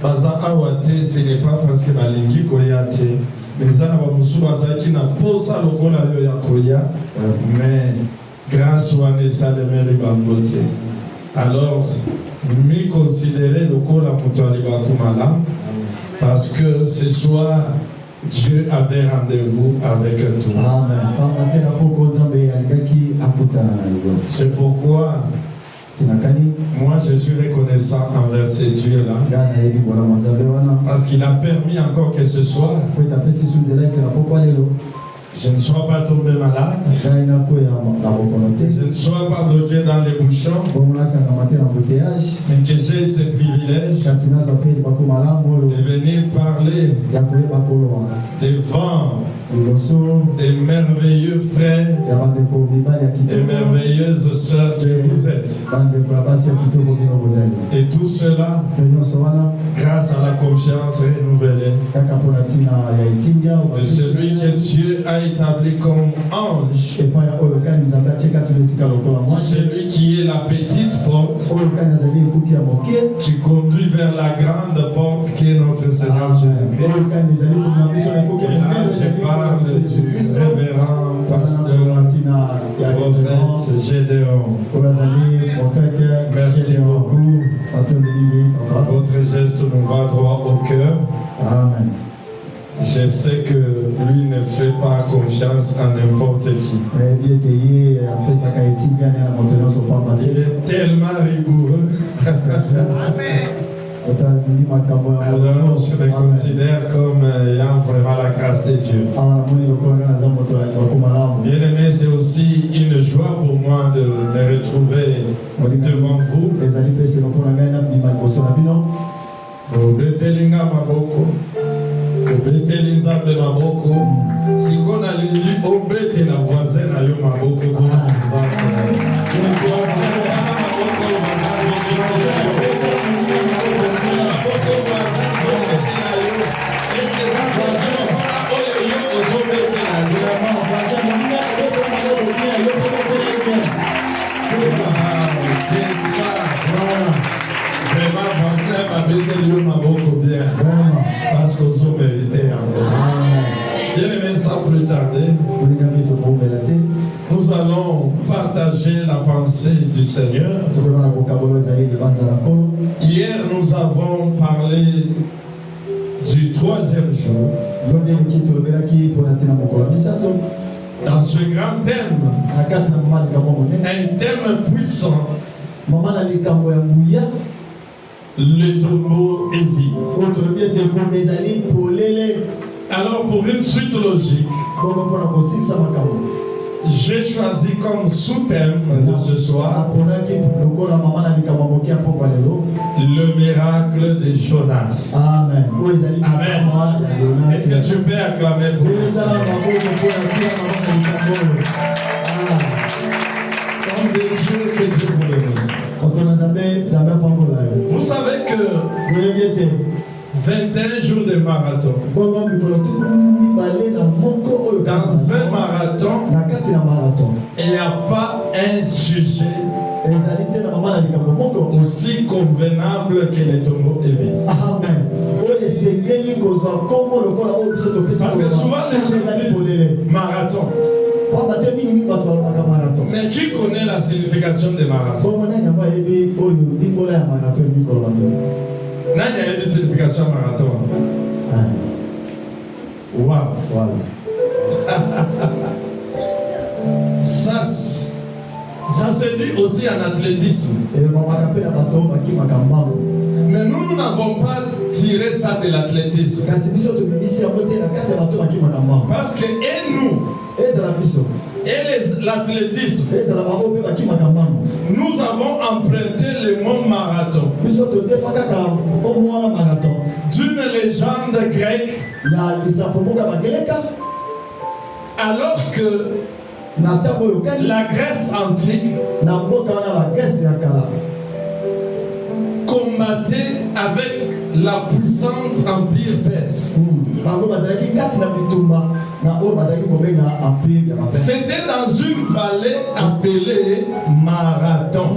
baza awate, ce n'est pas parce que balingi koyate. Mais ça n'a pas musu baza qui n'a pas ça le kola yo ya koya. Mais grâce à Nessa de Meri Bambote. Alors, mi considérer le kola mutuali bakumala parce que ce soir Dieu avait rendez-vous avec toi. C'est pourquoi moi je suis reconnaissant envers ces dieux-là parce qu'il a permis encore que ce soir je ne sois pas tombé malade, je ne sois pas bloqué dans les bouchons, mais que j'ai ce privilège de venir parler devant des merveilleux frères et merveilleuses sœurs que vous êtes. Et tout cela grâce à la confiance renouvelée de celui que Dieu a établi comme ange, celui qui est la petite porte qui conduit vers la grande porte qui est notre Seigneur Jésus-Christ. Et là, je parle du révérend pasteur prophète Gédéon. Merci beaucoup. Votre geste nous va droit au cœur. Amen. Je sais que lui ne fait pas confiance à n'importe qui. Il est tellement rigoureux. Alors je me considère comme ayant vraiment la grâce de Dieu. Bien aimé, c'est aussi une joie pour moi de me retrouver devant vous. Obetelinga maboko, obeteli nzambe maboko, sikona lingi obete na voisin na yo maboko pour parce qu'on s'en méritait encore. Bien aimé, sans plus tarder, nous allons partager la pensée du Seigneur. Hier, nous avons parlé du 3e jour. Dans ce grand thème, un thème puissant, le tombeau est vide. Alors pour une suite logique, j'ai choisi comme sous-thème de ce soir le miracle de Jonas. Amen. Amen. Est-ce que tu peux acclamer pour nous? Comme des dieux que Dieu vous bénisse. Vous savez que 21 jours de marathon. Dans un marathon, il n'y a pas un sujet aussi convenable que le tombeau est vide. Amen. Parce que souvent les gens disent marathon. Mais qui connaît la signification des marathons? Nani a une signification marathon? Wow. Ça se dit aussi en athlétisme. Mais nous n'avons pas tiré ça de l'athlétisme. Parce que l'athlétisme, nous avons emprunté le mot marathon d'une légende grecque, alors que la Grèce antique combattait avec la puissante empire perse. C'était dans une vallée appelée Marathon.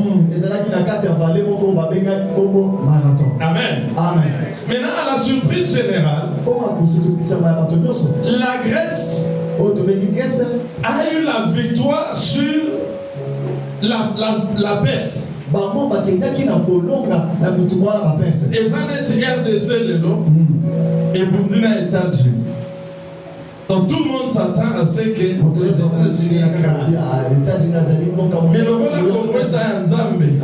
Amen. Amen. Maintenant, à la surprise générale, la Grèce a eu la victoire sur la Perse. Et ça n'est RDC le nom et Boudina États-Unis. Donc tout le monde s'attend à ce que les États-Unis mais le rôle comme ça est en Zambie.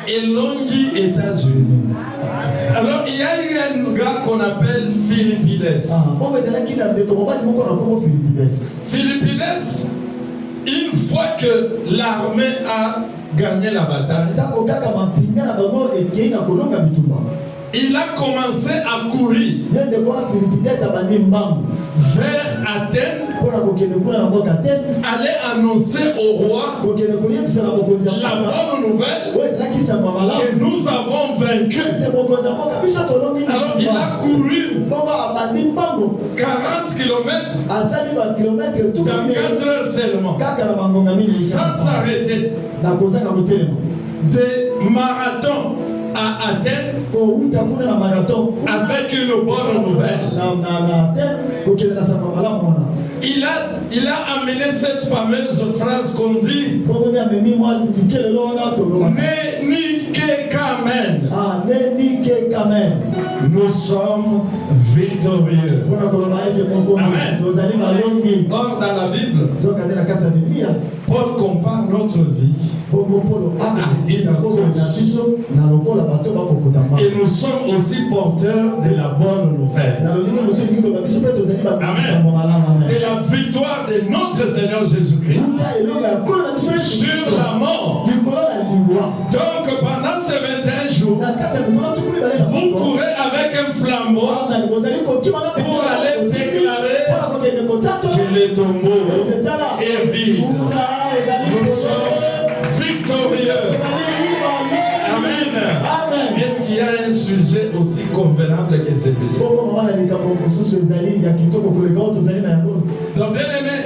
Et Longi États-Unis. Alors il y a eu un gars qu'on appelle Philippides. Philippides, une fois que l'armée a gagné la bataille, il a commencé à courir vers Athènes, aller annoncer au roi la bonne nouvelle que nous avons vaincu. Alors il a couru 40 km dans 4 heures seulement, sans s'arrêter, des marathons à Athènes avec une bonne nouvelle. Il a amené cette fameuse phrase qu'on dit nous sommes victorieux. Amen. Or dans la Bible, Paul compare notre vie à une course. Et nous sommes aussi porteurs de la bonne nouvelle. Amen. De la victoire de notre Seigneur Jésus-Christ sur la mort. Donc pendant ces 21 jours, vous courez avec un flambeau pour aller déclarer que le tombeau est vide. Nous sommes victorieux. Amen. Est-ce qu'il y a un sujet aussi convenable que celui-ci? Donc bien aimé,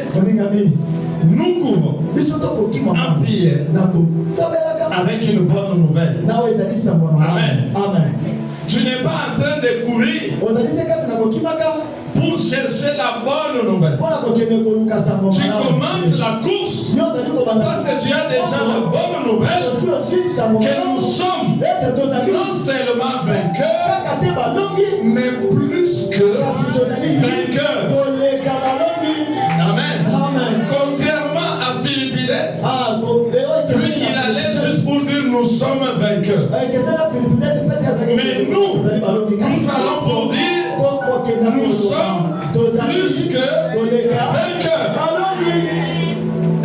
nous courons en prière avec une bonne nouvelle. Amen. Tu n'es pas en train de courir pour chercher la bonne nouvelle. Tu commences la course parce que tu as déjà la bonne nouvelle que nous sommes non seulement vainqueurs, mais plus que vainqueurs. Amen. Contrairement à Philippides, lui il allait juste pour dire nous sommes vainqueurs. Mais nous allons pour dire nous sommes plus que vainqueurs.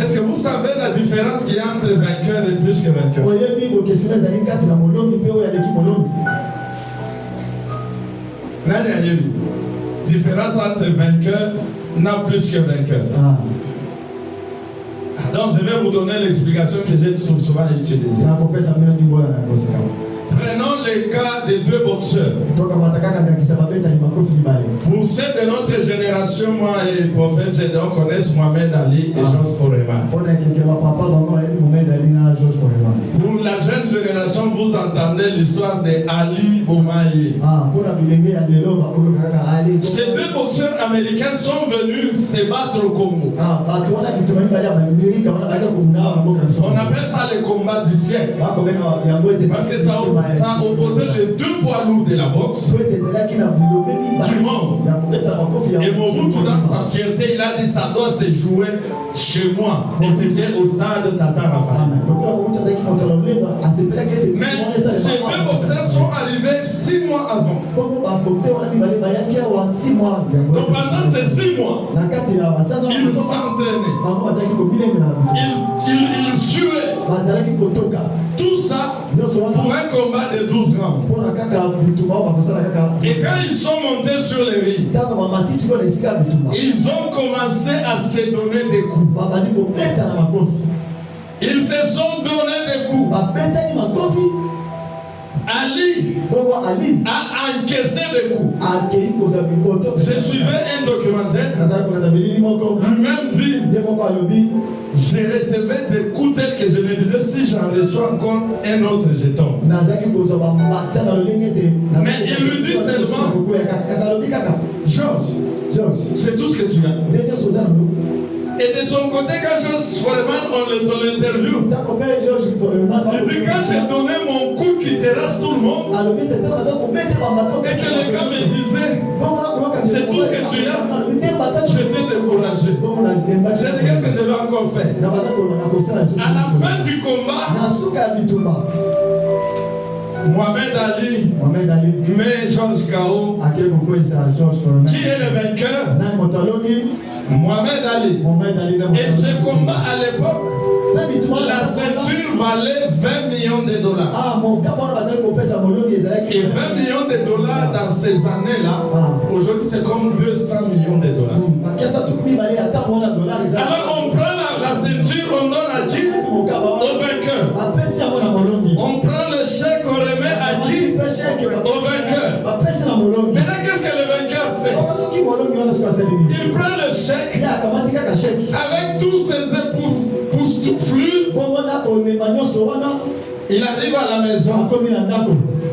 Est-ce que vous savez la différence qu'il y a entre vainqueur et plus que vainqueur? Différence entre vainqueur et plus que vainqueur. Donc je vais vous donner l'explication que j'ai souvent utilisée. Prenons le cas des deux boxeurs. Pour ceux de notre génération, moi et le prophète Gédéon connaissent Mohamed Ali et Georges Foreman. Pour la jeune génération, vous entendez l'histoire de Ali Boumaier. Ces deux boxeurs américains sont venus se battre au Congo. On appelle ça le combat du siècle. Parce que ça opposait les deux poids lourds de la boxe du monde. Et Mobutu, dans sa fierté, il a dit ça doit se jouer chez moi. Et c'était au stade Tata Rafa. Mais ces deux boxeurs sont arrivés 6 mois avant. Donc pendant ces 6 mois, ils s'entraînaient. Ils suaient. Tout ça pour un combat de 12 rounds. Et quand ils sont montés sur les ring, ils ont commencé à se donner des coups. Ils se sont donné des coups. Ali a encaissé des coups. Je suivais un documentaire. Lui-même dit, je recevais des coups tels que je me disais, si j'en reçois encore un autre, je tombe. Mais il lui dit seulement, Georges, c'est tout ce que tu as. Et de son côté, quand Georges Foreman, on l'interview, il dit, quand j'ai donné mon coup qui terrasse tout le monde, et que les gars me disaient, c'est tout ce que tu as, j'étais découragé. J'ai dit, qu'est-ce que je vais encore faire? À la fin du combat, Mohamed Ali, mais Georges Kao, qui est le vainqueur? Mohamed Ali. Et ce combat à l'époque, la ceinture valait 20 millions de dollars. Et 20 millions de dollars dans ces années-là, aujourd'hui c'est comme 200 millions de dollars. Alors on prend la ceinture, on donne à qui? Au vainqueur. On prend le chèque, on remet à qui? Au vainqueur. Maintenant qu'est-ce que le vainqueur fait? Il prend le chèque avec tous ses époustouflures. Il arrive à la maison.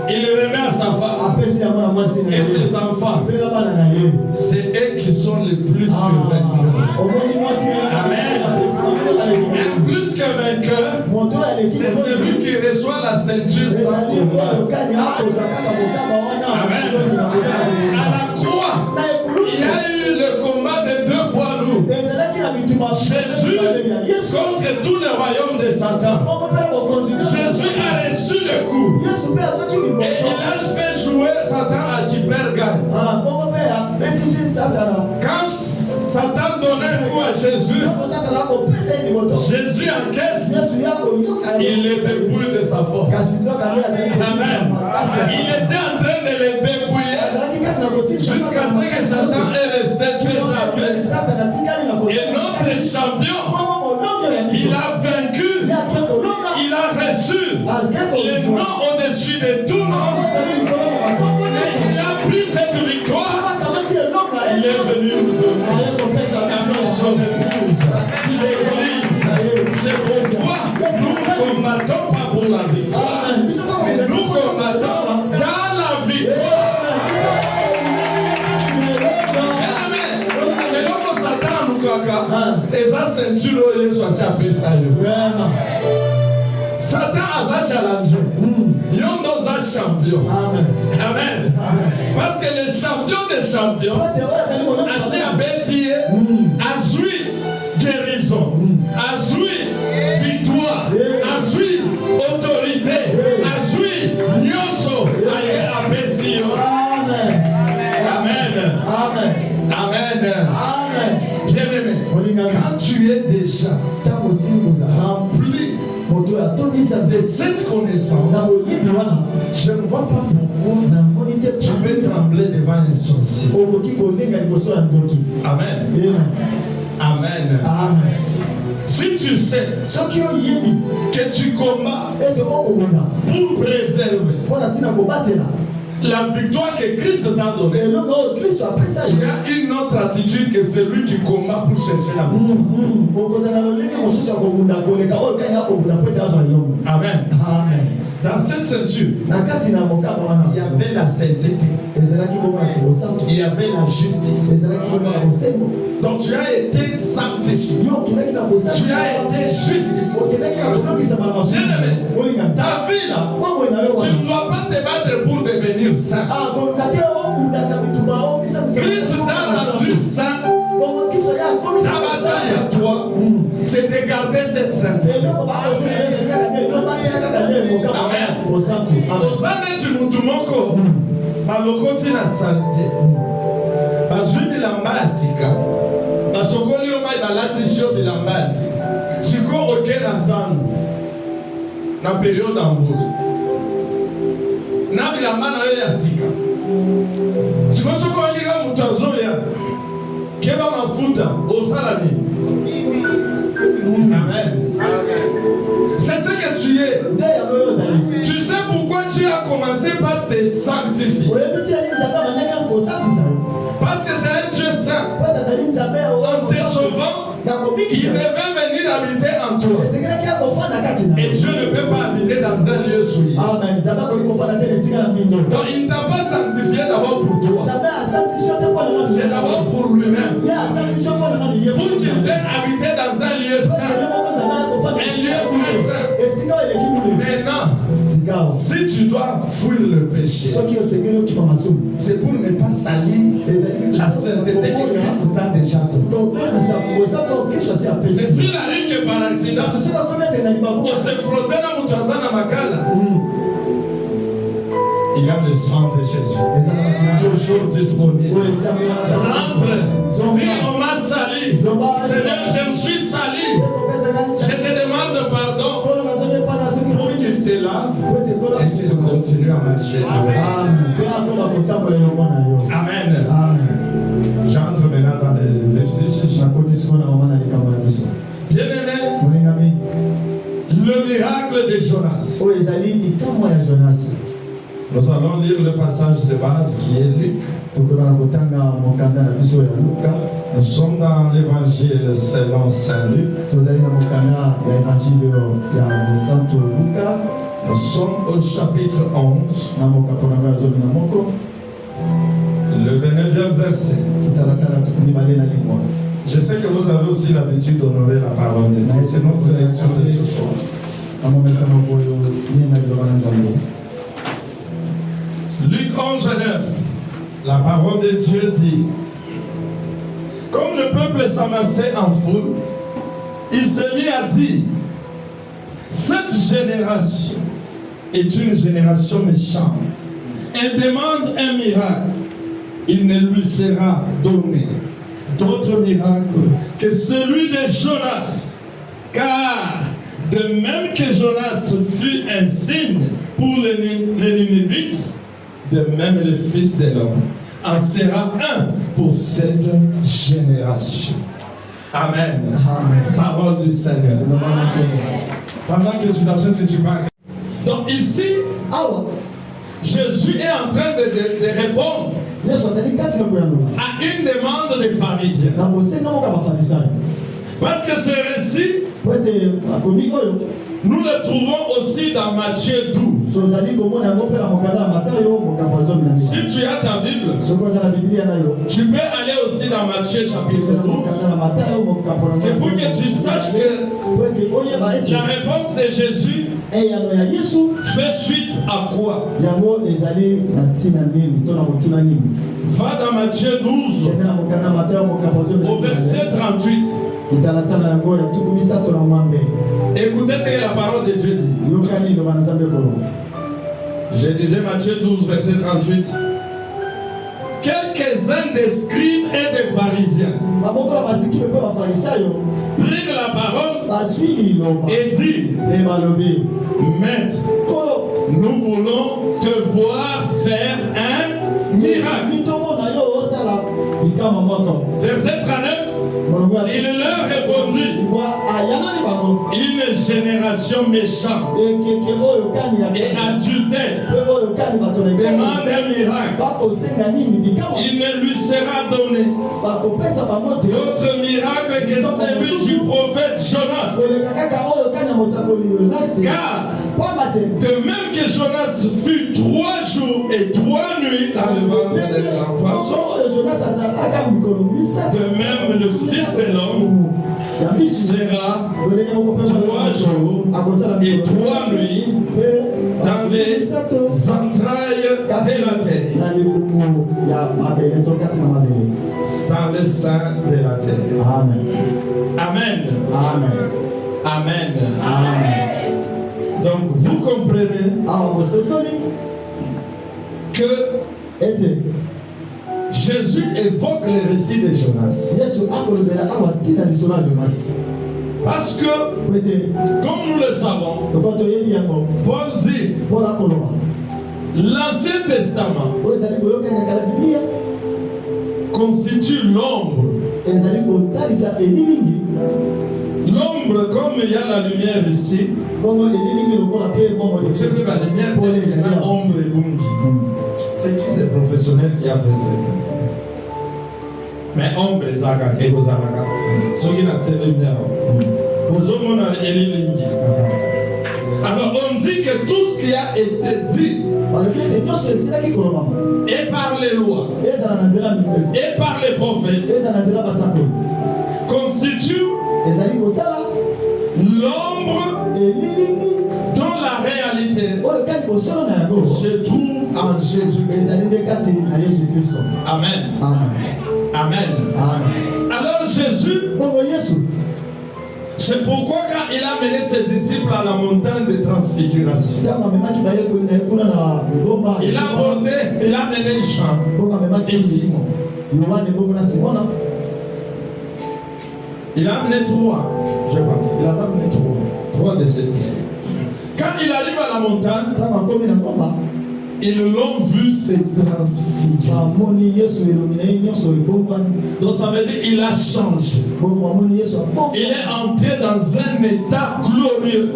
Il le remet à sa femme et ses enfants. C'est eux qui sont les plus que vainqueurs. Amen. Et plus que vainqueur, c'est celui qui reçoit la ceinture sans combat. Amen. À la croix, il y a eu le combat de deux poids lourds. Jésus contre tout le royaume de Satan. Jésus a reçu le coup. Et il a fait jouer Satan à qui perd gagne. Quand Satan donnait un coup à Jésus, Jésus encaisse, il le dépouille de sa force. Amen. Il était en train de le dépouiller jusqu'à ce que Satan est resté désarmé. Et notre champion, il a vaincu, il a reçu le nom au-dessus de tout nom. Et il a pris cette victoire. Il est venu nous donner son épouse, l'église. C'est pourquoi nous combattons pas pour la victoire, mais nous combattons dans la victoire. Mais l'homme Satan nous caca. Et ça ceinture est soit appelé ça. Satan a sa challenge. Yon dans un champion. Amen. Parce que le champion des champions a s'y abattu, a joué guérison, a joué victoire, a joué autorité, a joué nyoso, a abaissé. Amen. Bien aimé, quand tu es déjà rempli de cette connaissance, je ne vois pas pourquoi tu peux trembler devant un sorcier. Amen. Si tu sais que tu combats pour préserver la victoire que Christ t'a donnée, tu as une autre attitude que celui qui combat pour chercher la victoire. Amen. Dans cette ceinture, il y avait la sainteté, il y avait la justice. Donc tu as été sanctifié, tu as été justifié. Ta vie là, tu ne dois pas te battre pour devenir saint. Christ t'a rendu saint. Ta bataille à toi, c'est de garder cette sainteté. Amen. Ozane tu mutumoko balokoti na salite bazwi bilamba ya sika basokoli yo mai balatisi yo bilamba ya sika siko oke na zandu na periode ya mbulu na bilamba na yo ya sika siko soko olika mutu azoya keba mafuta osala nini? Amen. C'est ce que tu es. Tu sais pourquoi tu as sanctifie. Parce que c'est un Dieu saint. En te sauvant, il devait venir habiter en toi. Et Dieu ne peut pas habiter dans un lieu souillé. Donc il ne t'a pas sanctifié d'abord pour toi. C'est d'abord pour lui-même. Pour qu'il vienne habiter dans un lieu saint. Un lieu très saint. Maintenant, si tu dois fuir le péché, c'est pour ne pas salir la sainteté que Christ t'a déjà donnée. C'est s'il arrive que par accident, on se frottait dans Moutazana Makala. Il y a le sang de Jésus, toujours disponible. Rentre, dis on m'a sali. Seigneur, je me suis sali. Je te demande pardon. Pour qu'il se lave et qu'il continue à marcher. Amen. J'entre maintenant dans le vif du sujet. Bien-aimé, le miracle de Jonas. Nous allons lire le passage de base qui est Luc. Nous sommes dans l'évangile selon Saint Luc. Nous sommes au chapitre 11. Le 29e verset. Je sais que vous avez aussi l'habitude d'honorer la parole de Dieu. C'est notre lecture de ce soir. Luc 11, 9. La parole de Dieu dit: comme le peuple s'amassait en foule, il se mit à dire: cette génération est une génération méchante. Elle demande un miracle. Il ne lui sera donné d'autre miracle que celui de Jonas. Car de même que Jonas fut un signe pour les Ninivites, de même le Fils de l'homme en sera un pour cette génération. Amen. Amen. Parole du Seigneur. Pendant que tu t'assois, si tu parles. Donc ici, Jésus est en train de répondre à une demande des pharisiens. Parce que ce récit, nous le trouvons aussi dans Matthieu 12. Si tu as ta Bible, tu peux aller aussi dans Matthieu chapitre 12. C'est pour que tu saches que la réponse de Jésus fait suite à quoi? Va dans Matthieu 12 au verset 38. Écoutez ce que la parole de Dieu dit. Je disais Matthieu 12, verset 38. Quelques-uns des scribes et des pharisiens prirent la parole et dirent: Maître, nous voulons te voir faire un miracle. Verset 39. Il leur répondit: une génération méchante et adultère demande un miracle. Il ne lui sera donné d'autre miracle que celui du prophète Jonas. Car de même que Jonas fut 3 jours et 3 nuits dans le ventre des grands poissons, de même le Fils de l'homme sera 3 jours et 3 nuits dans les entrailles de la terre, dans le sein de la terre. Amen. Amen. Amen. Amen. Amen. Donc vous comprenez que Jésus évoque le récit de Jonas. Parce que, comme nous le savons, Paul dit: l'Ancien Testament constitue l'ombre. L'ombre, comme il y a la lumière ici, c'est plus la lumière, ombre et bungi. personnel qui a fait ça. Mais homme, les aga, et vos alaga, ceux qui n'ont pas de lumière, aux hommes, on a les. Alors on dit que tout ce qui a été dit et par les lois et par les prophètes constitue l'ombre dont la réalité se trouve en Jésus. Amen. Amen. Alors Jésus, c'est pourquoi quand il a mené ses disciples à la montagne de transfiguration, il a mené Jean et Simon. Il a amené 3, je pense. Il a amené 3 de ses disciples. Quand il arrive à la montagne, ils l'ont vu se transfigurer. Donc ça veut dire qu'il a changé. Il est entré dans un état glorieux.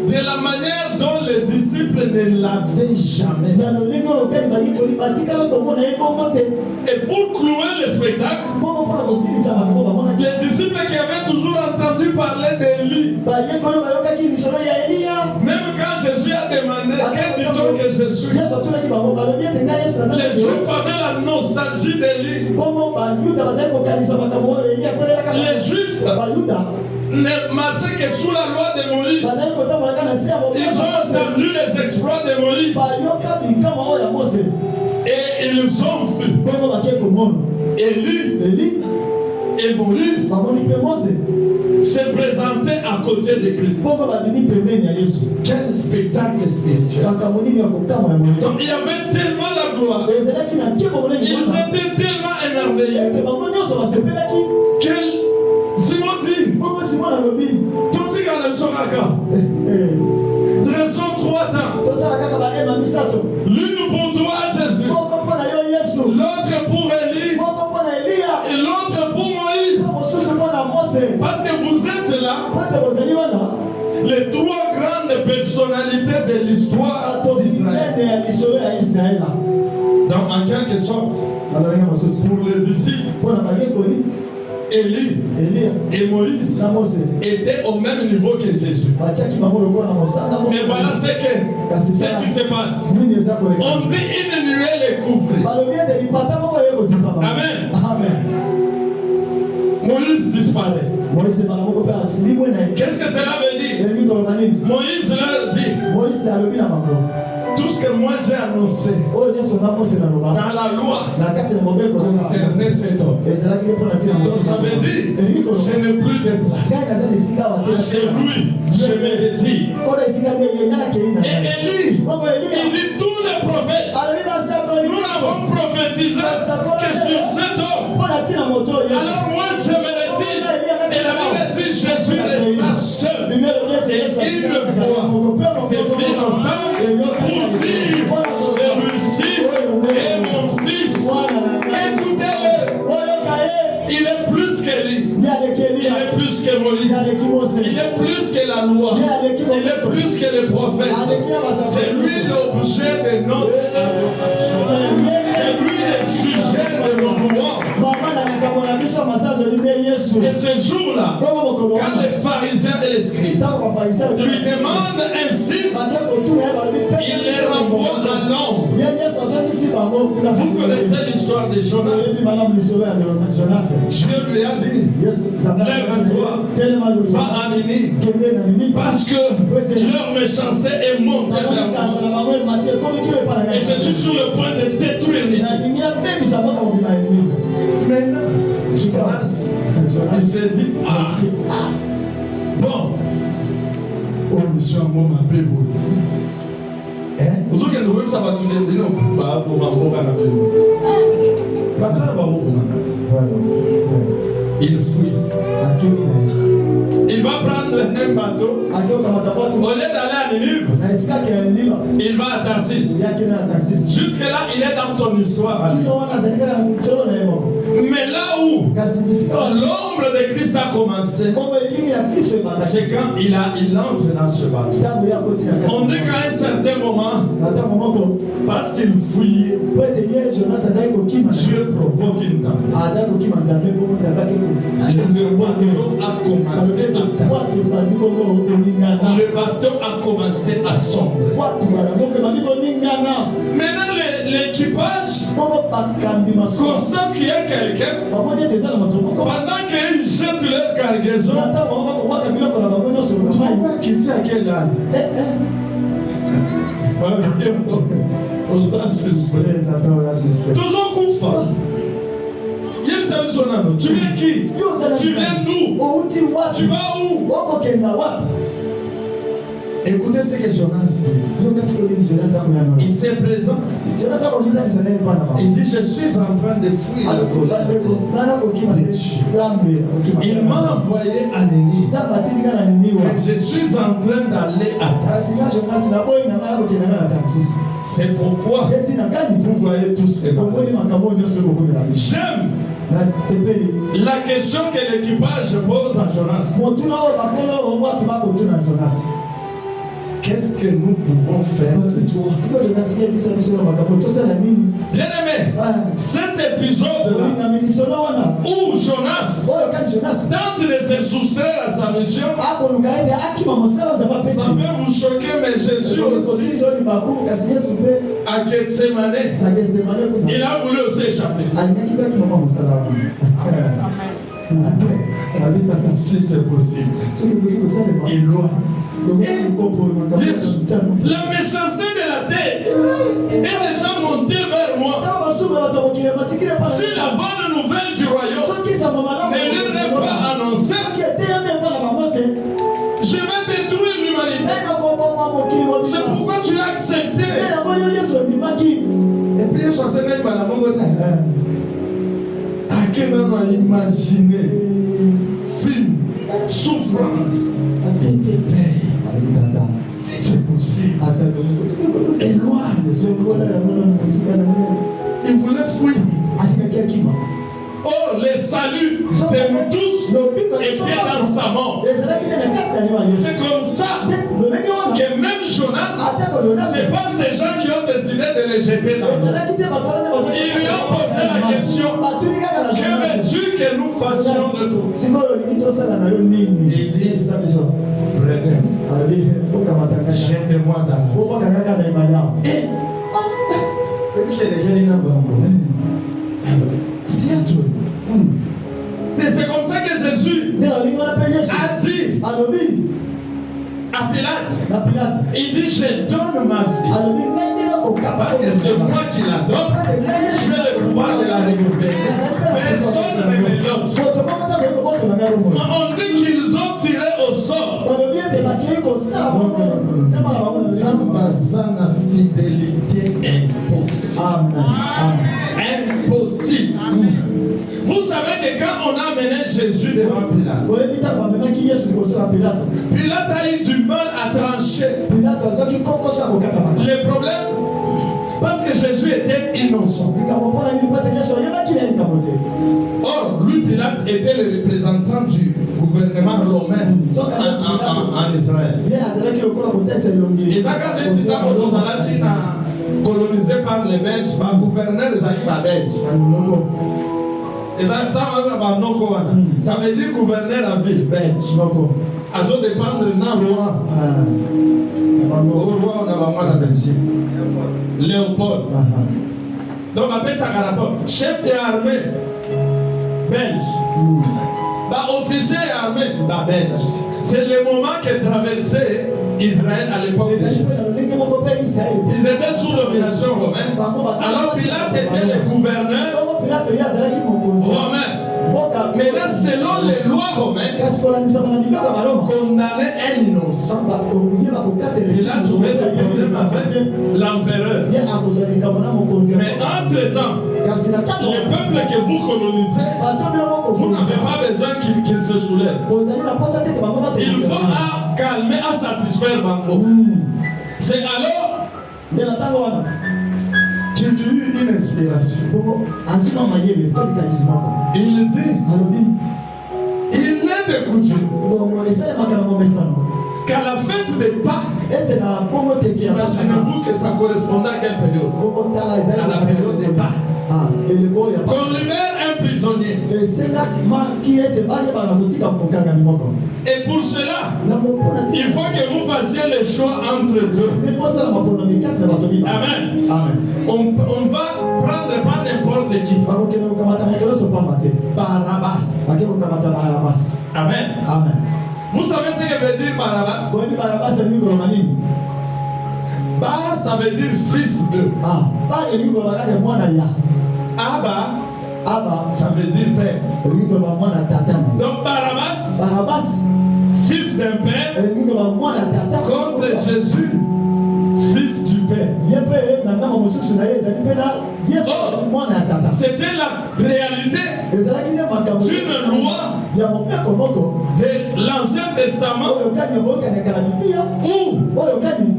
De la manière dont les disciples ne l'avaient jamais. Et pour clouer le spectacle, les disciples qui avaient toujours entendu parler d'Élie, même quand Jésus a demandé quel dit-on que je suis, les Juifs avaient la nostalgie d'Élie. Les Juifs ne marchaient que sous la loi de Moïse. Ils ont entendu les exploits de Moïse. Et ils ont vu Élie et Moïse se présenter à côté de Christ. Quel spectacle spirituel. Donc il y avait tellement la gloire. Ils étaient tellement émerveillés que Simon dit, tout est dans le sonaka. Dressons 3 temps. L'une pour toi, Jésus. L'autre pour Élie. Et l'autre pour Moïse. Parce que vous êtes là, les 3 grandes personnalités de l'histoire d'Israël. Donc en quelque sorte, pour les disciples, Élie et Moïse étaient au même niveau que Jésus. Mais voilà ce qui se passe. On dit une nuée les couvre. Amen. Moïse disparaît. Qu'est-ce que cela veut dire? Moïse leur dit, tout ce que moi j'ai annoncé dans la loi concernait cet homme. Donc ça veut dire, je n'ai plus de place. C'est lui, je me retire. Et Élie, il dit tous les prophètes, nous l'avons prophétisé que sur cet homme. Alors moi je me retire. Et la Bible dit, Jésus resta seul. Et une fois, c'est fait longtemps pour dire, celui-ci est mon fils. Écoutez-le. Il est plus qu'Élie. Il est plus que Moïse. Il est plus que la loi. Il est plus que les prophètes. C'est lui l'objet de notre adoration. C'est lui le sujet de nos louanges. Et ce jour-là, quand les pharisiens et les scribes lui demandent ainsi, il les renvoie à l'ombre. Vous connaissez l'histoire de Jonas. Dieu lui a dit, lève-toi, va à Ninive, parce que leur méchanceté est montée vers moi. Et je suis sur le point de détruire Ninive. Maintenant, Jonas, il s'est dit, bon, on est sur un moment à Bébou. Vous savez que nous ça va tout dire, non, pas pour un à Bébou. Il fuit. il va prendre un bateau. Au lieu d'aller à Ninive, il va à Tarsis. Jusque-là, il est dans son histoire. Mais là où l'ombre de Christ a commencé, c'est quand il entre dans ce bateau. On dit qu'à un certain moment, parce qu'il fouillait, Dieu provoque une dame. Le bateau a commencé à sombrer. Maintenant, l'équipage constate qu'il y a quelqu'un pendant qu'ils jettent leur cargaison. Qui dit à quel âge? Toujours Koufa. Tu viens qui? Tu viens d'où? Tu vas où? Écoutez ce que Jonas dit. Il se présente. Il dit, je suis en train de fuir le colère. Il m'a envoyé à Ninive. Je suis en train d'aller à Tarsis. C'est pourquoi vous voyez tous ces gens. J'aime la question que l'équipage pose à Jonas. Qu'est-ce que nous pouvons faire de toi? Bien-aimé, cet épisode-là où Jonas tente de se soustraire à sa mission, ça peut vous choquer, mais Jésus aussi, à Gethsemane, il a voulu aussi échapper. Si c'est possible, il doit. La méchanceté de la terre est déjà montée vers moi. Si la bonne nouvelle du royaume ne leur est pas annoncée, je vais détruire l'humanité. C'est pourquoi tu as accepté. Et puis, je suis allé par la monnaie. À quel moment imaginer film, souffrance, paix. Si c'est possible, éloigne ces problèmes. Il voulait fuir. Oh, le salut de nous tous était dans sa mort. C'est comme ça que même Jonas, ce n'est pas ces gens qui ont décidé de les jeter dans l'eau. Ils lui ont posé la question, que veux-tu que nous fassions de tout? Il dit, prenez, jetez-moi dans l'eau. Et c'est comme ça que Jésus a dit à Pilate, il dit, je donne ma vie. Parce que c'est moi qui la donne, je vais le pouvoir de la récupérer. Personne ne me donne. On dit qu'ils ont tiré au sort. Sans la fidélité impossible. Impossible. Vous savez que quand on a amené Jésus devant Pilate, Pilate a eu du mal à trancher. Le problème, parce que Jésus était innocent. Or, lui, Pilate, était le représentant du gouvernement romain en Israël. Colonisé par les Belges, par le gouverneur des Aïma Belges. Ça veut dire gouverneur à ville belge. Azo dépendre d'un roi. Au roi, on a la Belgique. Léopold. Donc, on appelle ça rapport. Chef de l'armée belge. Officier armé belge. C'est le moment que traversait Israël à l'époque. Ils étaient sous domination romaine. Alors Pilate était le gouverneur romain. Maintenant, selon les lois romaines, condamner un innocent, Pilate trouvait des problèmes avec l'empereur. Mais entre-temps, Les peuples que vous colonisez, vous n'avez pas besoin qu'ils se soulèvent. Il faut calmer, à satisfaire Bango. C'est alors qu'il y eut une inspiration. Il dit, il est de coutume qu'à la fête des Pâques, imaginez-vous que ça correspondait à quelle période? À la période des Pâques. Qu'on libère un prisonnier. Et pour cela, il faut que vous fassiez le choix entre deux. Amen. On va prendre pas n'importe qui. Barabbas. Amen. Vous savez ce que veut dire Barabbas? Bar, ça veut dire fils de. Abba, ça veut dire père. Donc Barabbas, fils d'un père, contre Jésus, fils du père. C'était la réalité d'une loi de l'Ancien Testament où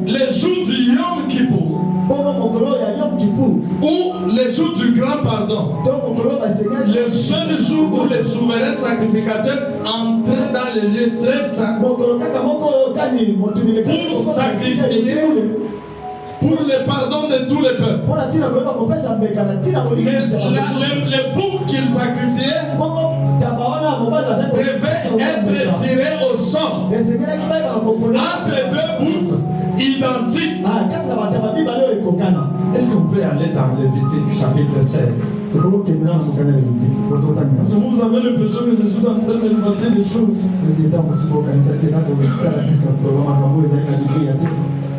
les jours du Yom Kippour ou les jours du grand pardon, le seul jour où les souverains sacrificateurs entraient dans les lieux très saints pour sacrifier pour le pardon de tous les peuples. Mais les boucs qu'ils sacrifiaient devaient être tirés au sol entre deux boucs identiques. Est-ce qu'on peut aller dans Lévitique chapitre 16? Parce que vous avez l'impression que je suis en train d'inventer des choses.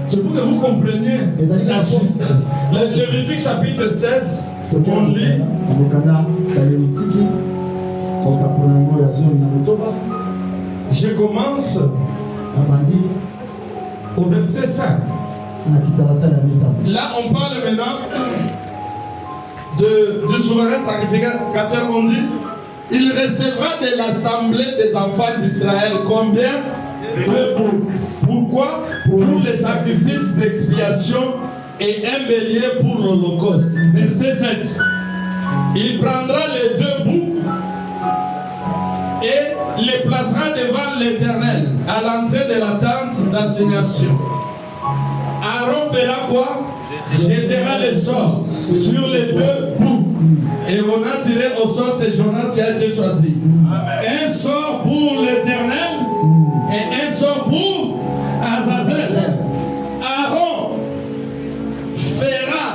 C'est pour que vous compreniez la justesse. Lévitique chapitre 16, on lit. Je commence au verset 5. Là, on parle maintenant du souverain sacrificateur. On dit, il recevra de l'assemblée des enfants d'Israël combien? 2 boucs. Pourquoi? Pour les sacrifices d'expiation et un bélier pour l'Holocauste. Verset 7. Il prendra les 2 boucs et les placera devant l'Éternel à l'entrée de la tente d'assignation. Aaron fera quoi? Jettera les sorts sur les 2 boucs. Et on a tiré au sort, c'est Jonas qui a été choisi. Amen. Un sort pour l'Éternel et un sort pour Azazel. Aaron fera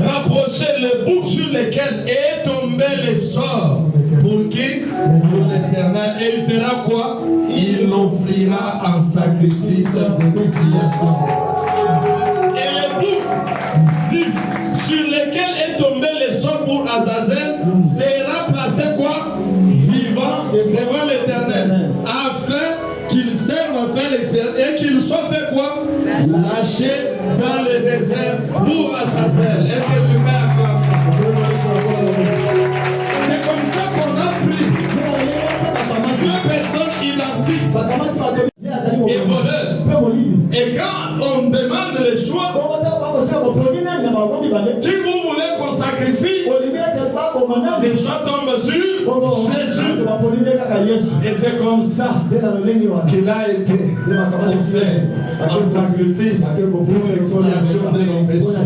rapprocher le bouc sur lequel est tombé le sort. Pour qui? Pour l'Éternel. Et il fera quoi? Il l'offrira en sacrifice d'expiation. Et le bouc sur lequel est tombé le sort pour Azazel sera placé quoi? Vivant devant l'Éternel, afin qu'il serve à faire l'expérience et qu'il soit fait quoi? Lâché dans le désert pour Azazel. Est-ce que tu mets à quoi? C'est comme ça qu'on a pris 2 personnes identiques et voleurs. Et quand on demande le choix, qui vous voulez qu'on sacrifie? Les choix tombent sur Jésus. Et c'est comme ça qu'il a été offert en sacrifice pour l'expiation de nos péchés.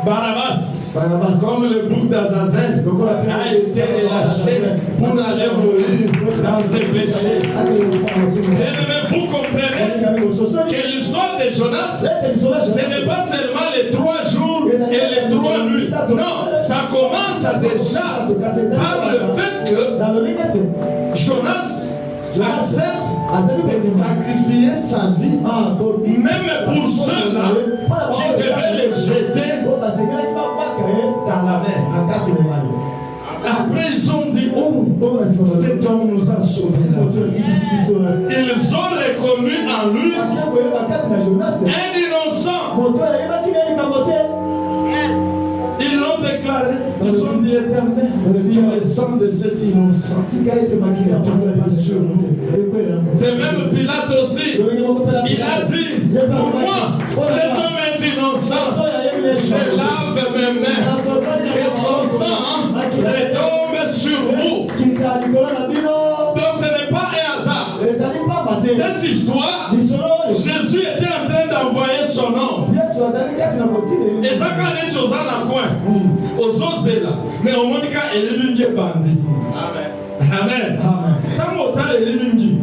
Barabbas, comme le bouc d'Azazel, a été relâché pour aller mourir dans ses péchés. Et vous comprenez que l'histoire de Jonas, ce n'est pas seulement les 3 jours et les 3 nuits. Non, ça commence déjà par le fait que Jonas accepte de sacrifier sa vie, même pour ceux-là qui devaient le jeter dans la mer. Après, ils ont dit, oh, cet homme nous a sauvés la vie. Ils ont reconnu en lui un innocent. nous sommes dit éternel, que le sang de cet innocent ne tombe pas sur nous. De même Pilate aussi, il a dit, pour moi, cet homme est innocent. Je lave mes mains, que son sang retombe sur vous. Donc ce n'est pas un hasard. Cette histoire, Jésus était en train d'envoyer son nom. Et ça quand les choses à la coin, aux Ozela, mais au Monica et les bandi. Amen. Amen. Quand on parle de l'Ilingi,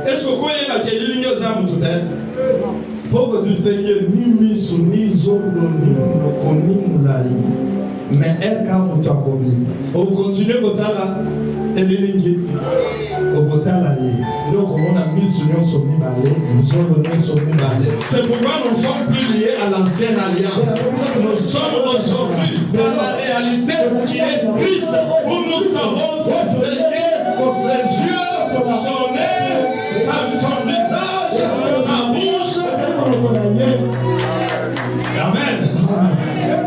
est-ce qu'on connaît la Kélilingi aux âmes tout à l'heure? Pour distinguer ni Misu, ni Zondo, ni Noko, ni Moulaï. Mais elle, quand on t'a commis, on continue à là, et l'Ilingi. Donc on a mis sur nous sommes balais, c'est pourquoi nous ne sommes plus liés à l'ancienne alliance. Nous sommes aujourd'hui dans la réalité qui est Christ, où nous savons distinguer ses yeux, son nez, son visage, sa bouche. Amen.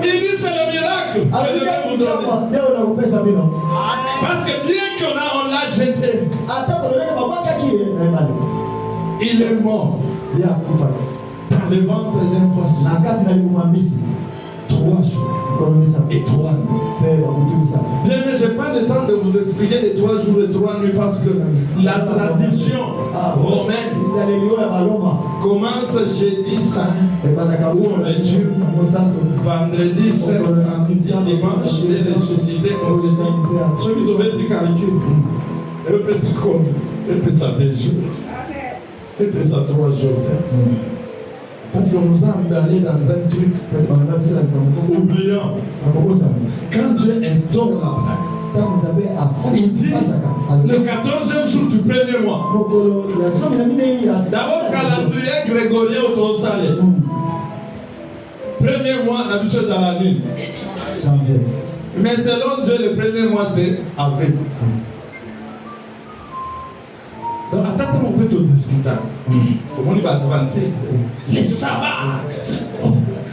Il dit c'est le miracle que je vais vous donner. Parce que bien qu'on l'a jeté, il est mort dans le ventre d'un poisson. 3 jours et 3 nuits. Bien, mais je n'ai pas le temps de vous expliquer les 3 jours et 3 nuits parce que la tradition romaine commence jeudi saint où on est Dieu, vendredi saint, samedi, dimanche, il est ressuscité. On se dit, ceux qui devaient dire calcul, elle peut ça comme, elle peut ça 2 jours, elle peut ça 3 jours. Parce qu'on nous a emballés dans un truc oubliant. Quand Dieu instaure la Pâque, il dit le 14e jour du premier mois. D'abord, calendrier grégorien au salé. Premier mois, la mission dans la lune. Mais selon Dieu, le premier mois, c'est avril. Donc, attends, on peut te discuter. Comment on va adventiste? Les sabbats,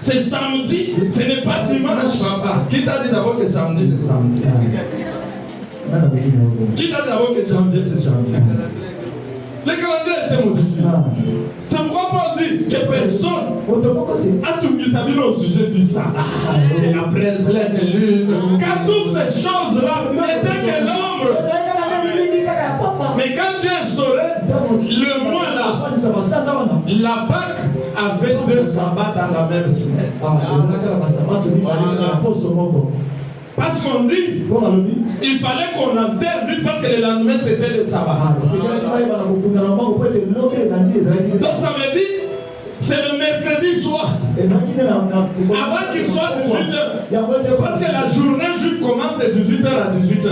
c'est samedi, ce n'est pas dimanche, papa. Qui t'a dit d'abord que samedi, c'est samedi? Qui t'a dit d'abord que janvier, c'est janvier? Le calendrier était modifié. C'est pourquoi Paul dit que personne a tout mis sa vie au sujet du sabbat. Et après, pleine lune. Car toutes ces choses-là n'étaient que l'ombre. Mais quand Dieu a instauré le mois là, la Pâque avait 2 sabbats dans la même semaine. Parce qu'on dit, il fallait qu'on enterre vite parce que le lendemain c'était le sabbat. Donc ça veut dire, c'est le mercredi soir. Avant qu'il soit 18h. Parce que la journée juive commence de 18h à 18h.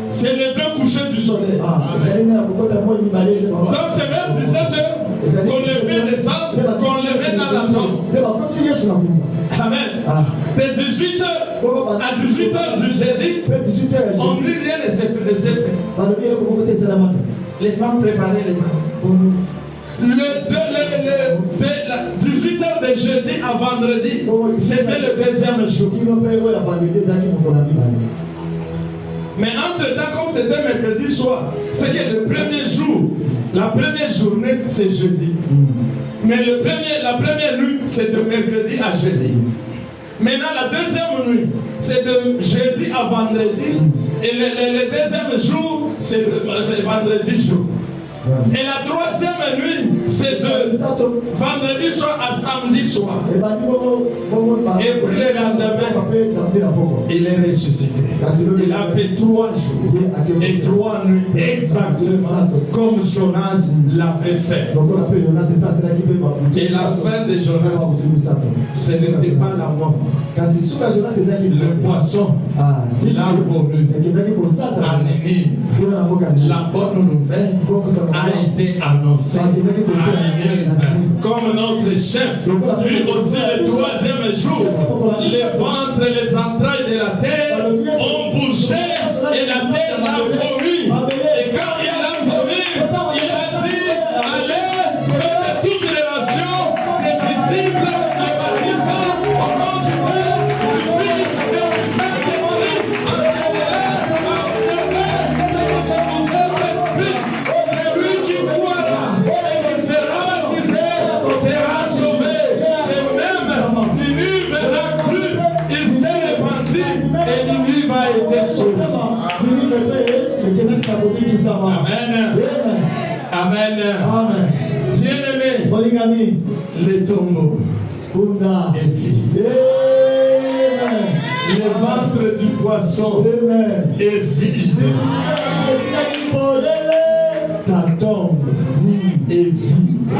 C'est les 2 couchers du soleil. Donc c'est vers 17h qu'on le fait descendre, qu'on le met dans la tombe. Amen. De 18h à 18h du jeudi, on dit rien de s'est fait. Les femmes préparaient les enfants. De 18h de jeudi à vendredi, c'était le 2e jour. Mais entre-temps, comme c'était mercredi soir, c'est que le premier jour, la première journée, c'est jeudi. Mais la première nuit, c'est de mercredi à jeudi. Maintenant, la deuxième nuit, c'est de jeudi à vendredi. Et le deuxième jour, c'est le vendredi jour. Et la troisième nuit, c'est de vendredi soir à samedi soir. Et puis le lendemain, il est ressuscité. Il a fait 3 jours et 3 nuits exactement comme Jonas l'avait fait. Et la fin de Jonas, ce n'était pas la mort. Le poisson l'a vomi à Nénive. La bonne nouvelle a été annoncée à Nénive. Comme notre chef, lui aussi le 3e jour, les ventres et les entrailles de la terre ont bougé et la terre l'a vomi. Et quand il l'a vomi, il a dit, allez, faites toutes les nations, des disciples, en baptisant Amen. Amen. Bien-aimé, les tombeaux et vie. Amen. Le ventre du poisson est vide. Ta tombe est vide.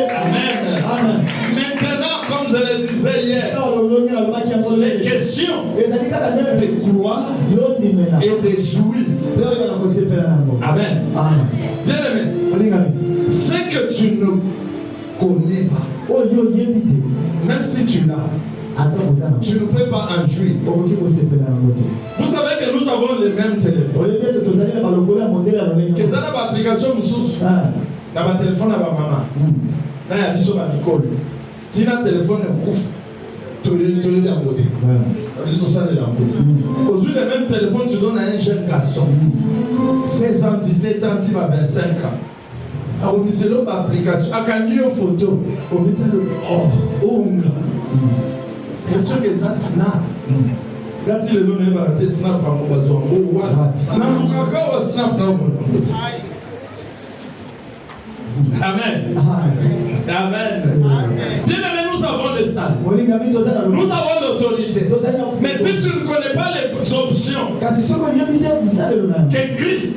Amen. Amen. Maintenant, comme je le disais hier, c'est question de croire et de jouir. Amen. Bien-aimé, ce que tu ne connais pas, même si tu l'as, tu ne peux pas en jouir. Vous savez que nous avons le même téléphone. Que ça n'a pas d'application, dans ma téléphone, à ma maman. Là, il y a des choses à l'école. Si le téléphone est couvert, tu es en beauté. Aujourd'hui, le même téléphone, tu donnes à un jeune garçon. 16 ans, 17 ans, tu vas 25 ans. Alors, c'est l'autre application. À quand il y a une photo, on met le ongle. Bien sûr que ça, snap. Quand il est là, il va arrêter snap par mon besoin. Snap dans mon Amen. Amen. Bien-aimé, nous avons le salut. Nous avons l'autorité. Mais si tu ne connais pas les options que Christ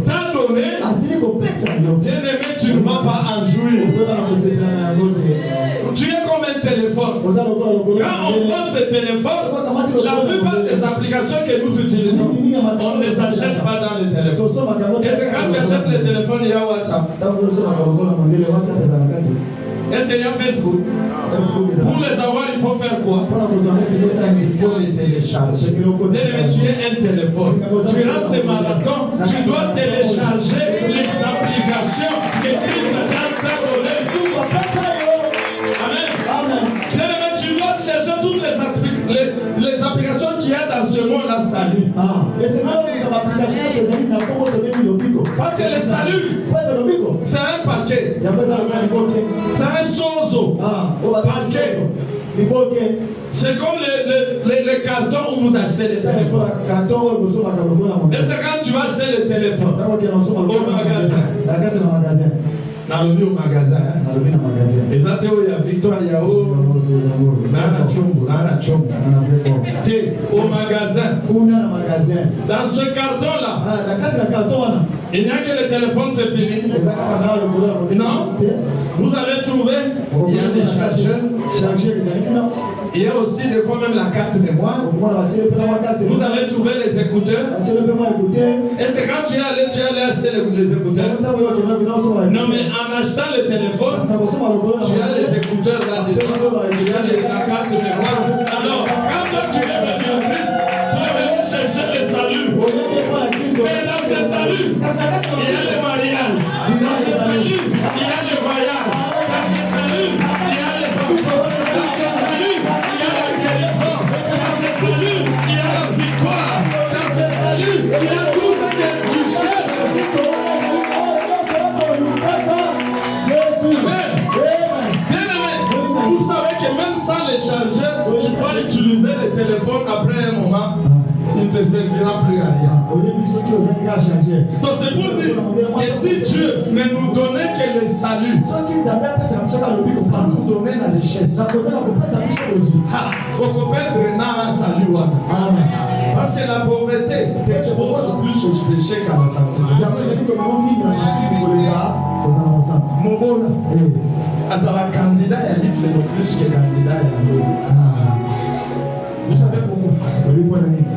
t'a donné, bien-aimé, tu ne vas pas en jouir. Tu es comme un téléphone. Quand on prend ce téléphone, la plupart des applications que nous utilisons, on ne les achète pas dans les téléphones. Et c'est quand tu achètes les téléphones, il y a WhatsApp. Est-ce qu'il y a Facebook? Pour les avoir, il faut faire quoi? Il faut les télécharger. Tu es un téléphone. Durant ces marathons, tu dois télécharger les applications que Christ t'a données. Amen. Bien-aimé, tu dois chercher toutes les applications qu'il y a dans ce monde-là, salut. Parce que le salut, c'est un paquet. C'est un sozo. Paquet. C'est comme les cartons où vous achetez les téléphones. Et c'est quand tu vas acheter le téléphone au magasin. Dans le magasin. Et ça, il y a Victoire, il y a au magasin. Dans ce carton-là, il n'y a que le téléphone, c'est fini. Non. Vous allez trouver, il y a des chargeurs. Il y a aussi des fois même la carte mémoire. Vous allez trouver les écouteurs. Et c'est quand tu es allé acheter les écouteurs. Non, mais en achetant le téléphone, tu as les écouteurs là-dedans. Tu as la carte mémoire. Alors, quand toi tu es venu en Christ, tu es venu chercher le salut. Et dans ce salut, il y a le mariage. Dans ce salut, il y a le voyage. Dans ce salut, il y a les enfants. Dans ce salut, il y a la guérison. Dans ce salut, il y a la victoire. Dans ce salut, il y a tout ce que tu cherches. Amen. Bien-aimé, vous savez que même sans les chargeurs, tu peux utiliser le téléphone après un moment. Il ne te servira plus à rien. Donc c'est pour dire que si Dieu ne nous donnait que le salut, ça nous donnait la richesse. On peut perdre un salut. Parce que la pauvreté t'expose plus au péché qu'à la sanctification. Mobola, Azala candidat, il fait le plus que candidat à l'autre. Vous savez pourquoi?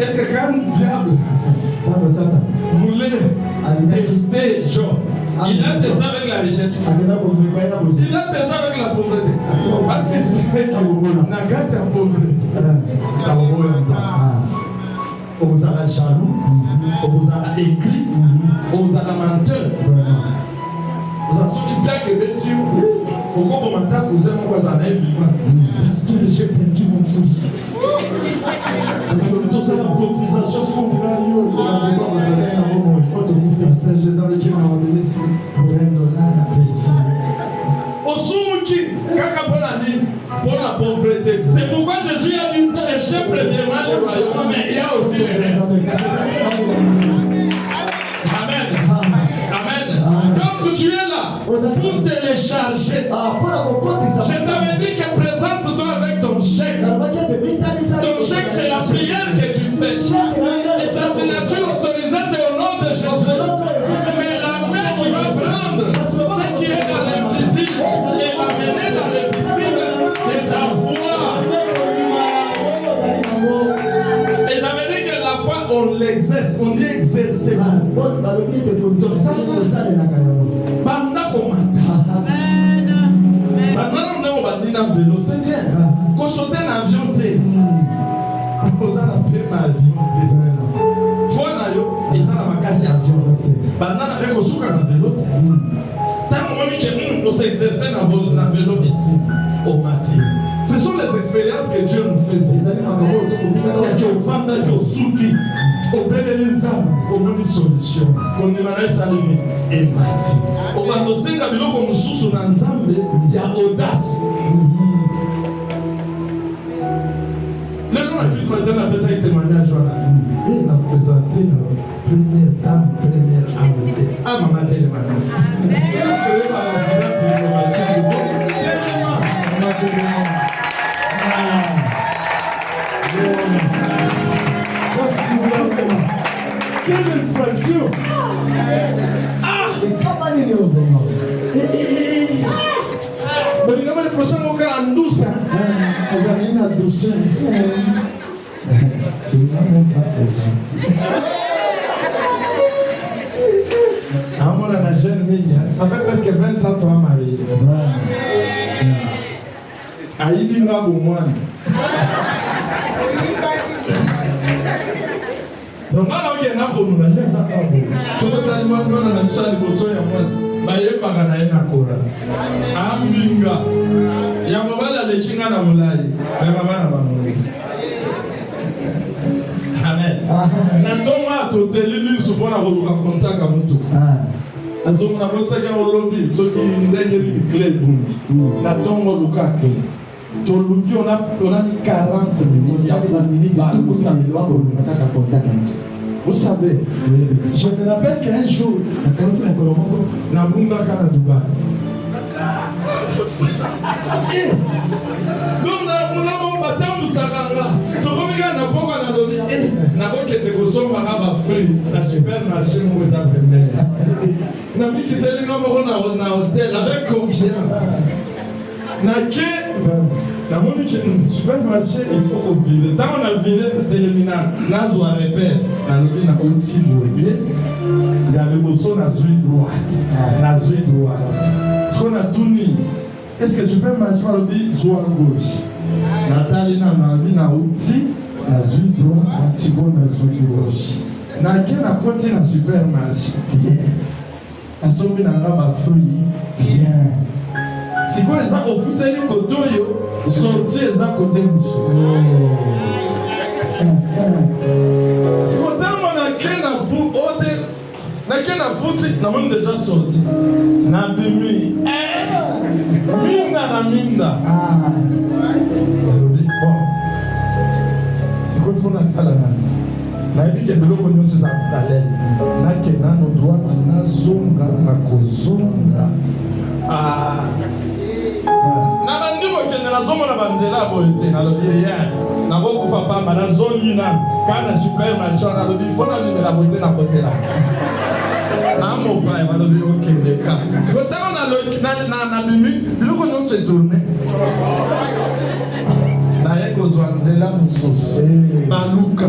Est-ce que quand le diable voulait tester Job, il a testé avec la richesse, il a testé avec la pauvreté. Parce que c'est qu'il n'a qu'à être pauvreté. On vous a jaloux, on vous a écrit, on vous a menteur. Vous avez tout bien que Dieu, au cours de mon temps, vous avez mon voisin vivant. Parce que j'ai perdu mon pouce. Tout ça, la cotisation, ce qu'on a eu, j'ai dans le Dieu m'a donné $20 à pression. Au Soumuki, quand on a dit pour la pauvreté, c'est pourquoi Jésus a dit chercher premièrement le royaume, mais il y a aussi le reste. Amen. pour télécharger. Je t'avais dit que présente-toi avec ton chèque. Ton chèque, c'est la prière que tu fais. Et ta signature autorisée, c'est au nom de Jésus. Mais la main qui va prendre ce qui est dans l'invisible et l'amener dans l'invisible, c'est ta foi. Et j'avais dit que la foi, on l'exerce. On dit exercer. Vélo, c'est bien. Quand sauter un avion, on a la paix ma vie. Faut na ils ont la casse avion. Banana avec au souk un vélo. Tant que on s'exercer dans vélo ici au matin. Ce sont les expériences que Dieu nous fait. Les années qui au vendre au souki, au bénélinza, au même solution. Comme nous l'avons salué et matin. Au bandossé na vélo comme sous sur Nzambe, il y a audace. Le nom a dit que a besoin de témoignage. Et a présenté la première dame, première invitée. Ah, maman, t'es le maman. Quelle infraction! Ah! Mais le prochain mot en douce. Vous avez une douceur. Tu ne m'as même pas présenté. À mon la jeune Minia, ça fait presque 20 ans que tu es marié. Aïe, il y a un bon donc, je vais vous dire que je vais vous dire Toluki, on a mis 40 minutes. Vous savez, je me rappelle qu'un jour, Nabunga Kana Dubaï. Donc, nous avons battu Moussakanga. Tout le monde a pas de lobby. Nous avons que négocier Maraba Free, la supermarché, nous avons fait. Nous avons quitté les numéros dans l'hôtel avec confiance. Dans mon supermarché, il faut qu'on vive. Tant on a viré de l'éminent, là, on doit répéter. Dans le pays, on a un petit bourbier. Il y a le bousson, on a zoué droite. On a zoué droite. Ce qu'on a tout mis. Est-ce que le supermarché, on a dit zoué gauche? Nathalie, on a mis un outil, on a zoué droite, un petit bon, on a zoué gauche. On a continué dans le supermarché. Bien. On a sauvé dans le fruit. Bien. Si vous êtes au foot, sortez à côté de vous. Si vous êtes à foot, vous avez déjà sorti. Nabimi. Minda. Bon. Si vous faites un calana, na dit que l'eau nous c'est parallèle. Na que na nos droite na zonga na kozonga. Ah. Na bandiko kende na zomo na banzela boyete na lobiriya na bokufa pamba na zoni na kana supermarché na lobi fona ni na boyete na kotela na mo pa ba lobi okende ka si ko tama na bimi biloko no se tourner na yeko zwanzela musoso baluka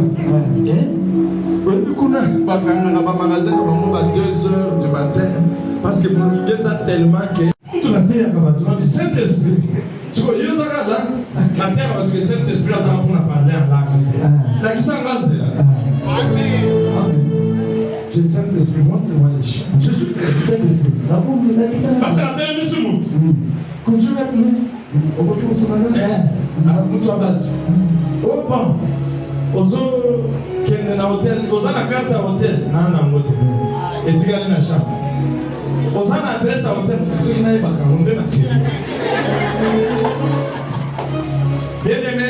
kuna bakanga na ba magasin ba 2h du matin parce que pour nous tellement que la terre a le Saint-Esprit. Tu vois, il y a là, la terre a le Saint-Esprit pour parler à la la qui s'en va là. J'ai le Saint-Esprit, montre-moi les chiens. Jésus, le Saint-Esprit. Parce que la terre est sur nous. Quand tu vas venir, on va commencer maintenant. On va battre. Oh bon. Aux autres qui sont dans l'hôtel, aux autres la carte à l'hôtel. Non, non, et tu gagnes la chambre. Aux gens adresse à l'hôtel, ceux qui n'avaient pas qu'à bien aimé,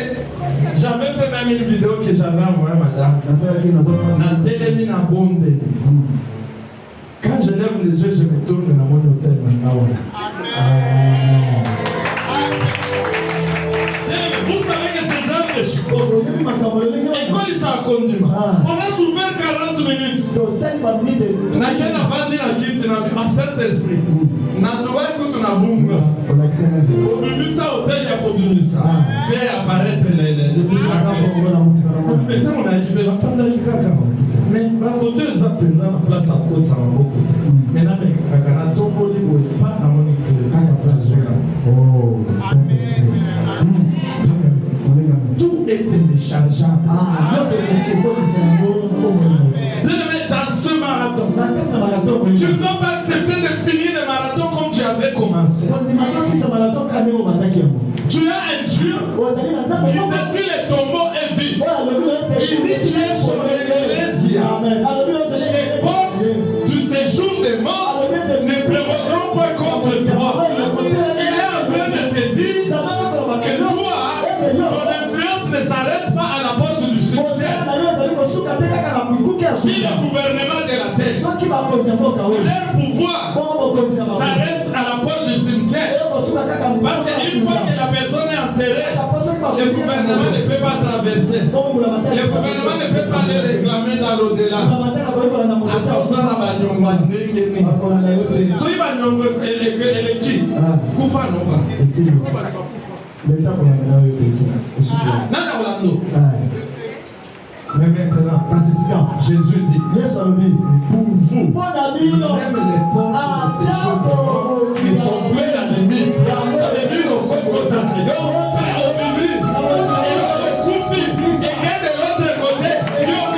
j'avais fait même une vidéo que j'avais envoyée à madame. Dans télé, dans bonne télé. Quand je lève les yeux, je me tourne dans mon hôtel maintenant. Amen. Vous savez que ce genre de choses, et quand ils sont conduits, on a souffert 40 minutes. Na quel avandi na kiti na Saint-Esprit. Na doa écoute na bunga. Obimisa hôtel ya kobimisa. Fait apparaître les mais tant on a équipé la fin d'aller kaka. Mais la photo les a pris dans la place à côté ça m'a beaucoup. Mais na mec kaka na tombo libo pas na moni kaka place là. Oh, Saint-Esprit. Tout est téléchargeable. Dans ce marathon, tu ne dois pas accepter de finir le marathon comme tu avais commencé. Tu as un Dieu qui te dit le tombeau est vide. Il dit tu es son ecclésia. Les portes du séjour des morts ne prévaudront pas contre toi. Il est en train de te dire que toi, ton influence ne s'arrête pas à la porte du cimetière. Si le gouvernement de la terre, leur pouvoir s'arrête à la porte du cimetière, parce qu'une fois que la personne est enterrée, le gouvernement ne peut pas traverser. Le gouvernement ne peut pas le réclamer dans l'au-delà. Mais maintenant, Jésus dit, pour vous, même les portes de ces jours qui sont prêts à la limite, ça veut dire au fond condamné. Ils ont confie. Et de l'autre côté, ils ont